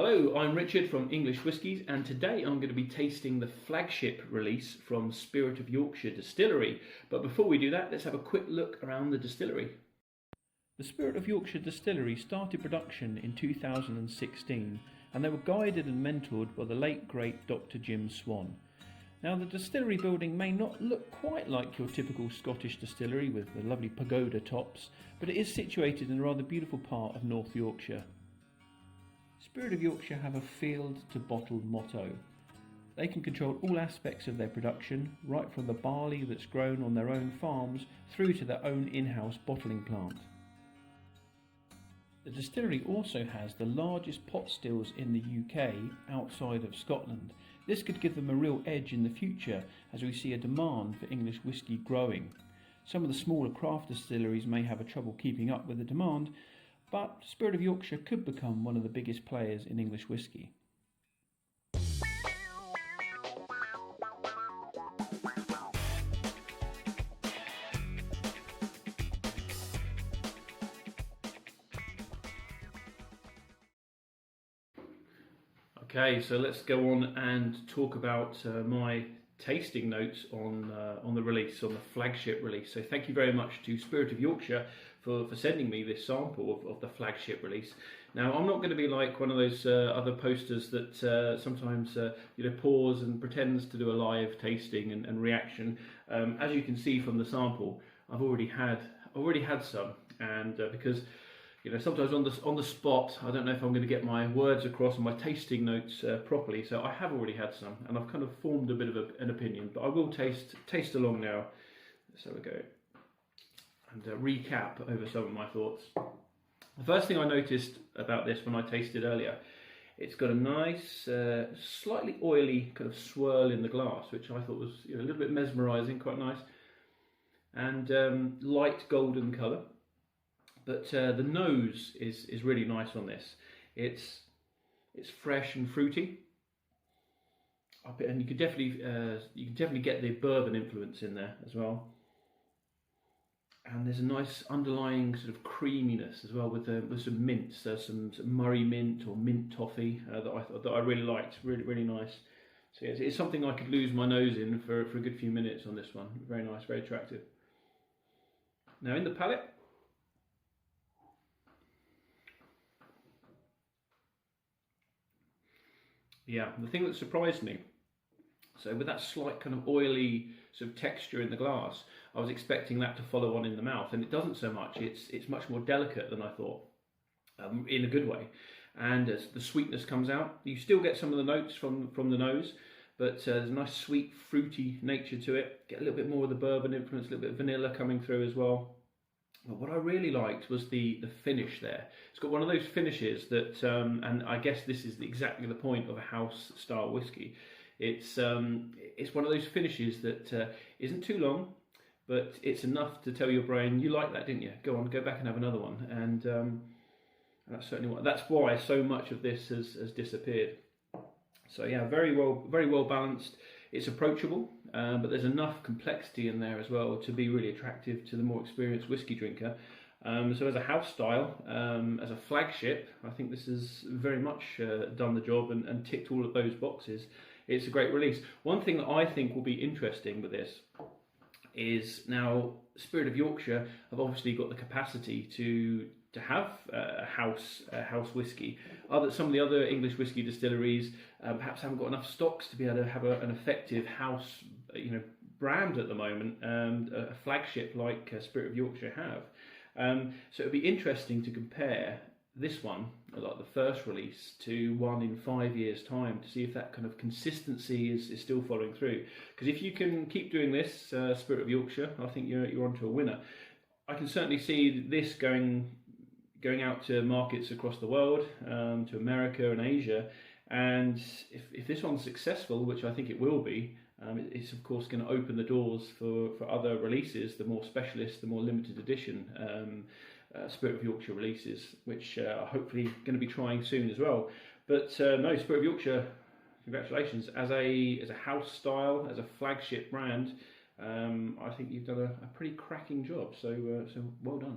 Hello, I'm Richard from English Whiskies, and today I'm going to be tasting the flagship release from Spirit of Yorkshire Distillery. But before we do that, let's have a quick look around the distillery. The Spirit of Yorkshire Distillery started production in 2016, and they were guided and mentored by the late great Dr. Jim Swan. Now, the distillery building may not look quite like your typical Scottish distillery with the lovely pagoda tops, but it is situated in a rather beautiful part of North Yorkshire. Spirit of Yorkshire have a field to bottle motto. They can control all aspects of their production, right from the barley that's grown on their own farms through to their own in-house bottling plant. The distillery also has the largest pot stills in the UK outside of Scotland. This could give them a real edge in the future as we see a demand for English whisky growing. Some of the smaller craft distilleries may have a trouble keeping up with the demand, but Spirit of Yorkshire could become one of the biggest players in English whisky. Okay, so let's go on and talk about my tasting notes on the release, on the flagship release. So thank you very much to Spirit of Yorkshire for sending me this sample of the flagship release. Now, I'm not going to be like one of those other posters that sometimes pause and pretends to do a live tasting and reaction. As you can see from the sample, I've already had some, and because sometimes on the spot, I don't know if I'm going to get my words across and my tasting notes properly. So I have already had some, and I've kind of formed a bit of an opinion. But I will taste along now. So we go and recap over some of my thoughts. The first thing I noticed about this when I tasted earlier, it's got a nice, slightly oily kind of swirl in the glass, which I thought was a little bit mesmerising, quite nice, and light golden colour. But the nose is really nice on this. It's fresh and fruity, and you can definitely get the bourbon influence in there as well. And there's a nice underlying sort of creaminess as well with some mints. There's some Murray mint or mint toffee that I really liked. Really nice. So yeah, it's something I could lose my nose in for a good few minutes on this one. Very nice, very attractive. Now in the palate. Yeah, the thing that surprised me, so with that slight kind of oily sort of texture in the glass, I was expecting that to follow on in the mouth, and it doesn't so much. It's much more delicate than I thought, in a good way. And as the sweetness comes out, you still get some of the notes from the nose, but there's a nice sweet fruity nature to it. Get a little bit more of the bourbon influence, a little bit of vanilla coming through as well. But what I really liked was the finish there. It's got one of those finishes that, and I guess this is exactly the point of a house style whiskey. It's one of those finishes that isn't too long, but it's enough to tell your brain, you like that, didn't you? Go on, go back and have another one. And that's why so much of this has disappeared. So yeah, very well balanced. It's approachable, but there's enough complexity in there as well to be really attractive to the more experienced whiskey drinker. So as a house style, as a flagship, I think this has very much done the job and ticked all of those boxes. It's a great release. One thing that I think will be interesting with this is now Spirit of Yorkshire have obviously got the capacity to have a house whiskey. Some of the other English whiskey distilleries perhaps haven't got enough stocks to be able to have an effective house brand at the moment, a flagship like Spirit of Yorkshire have. So it would be interesting to compare this one, like the first release, to one in 5 years' time to see if that kind of consistency is still following through. Because if you can keep doing this, Spirit of Yorkshire, I think you're onto a winner. I can certainly see this going out to markets across the world, to America and Asia, and if this one's successful, which I think it will be, it's of course going to open the doors for other releases, the more specialist, the more limited edition Spirit of Yorkshire releases, which are hopefully going to be trying soon as well. But no, Spirit of Yorkshire, congratulations. As a house style, as a flagship brand, I think you've done a pretty cracking job, so well done.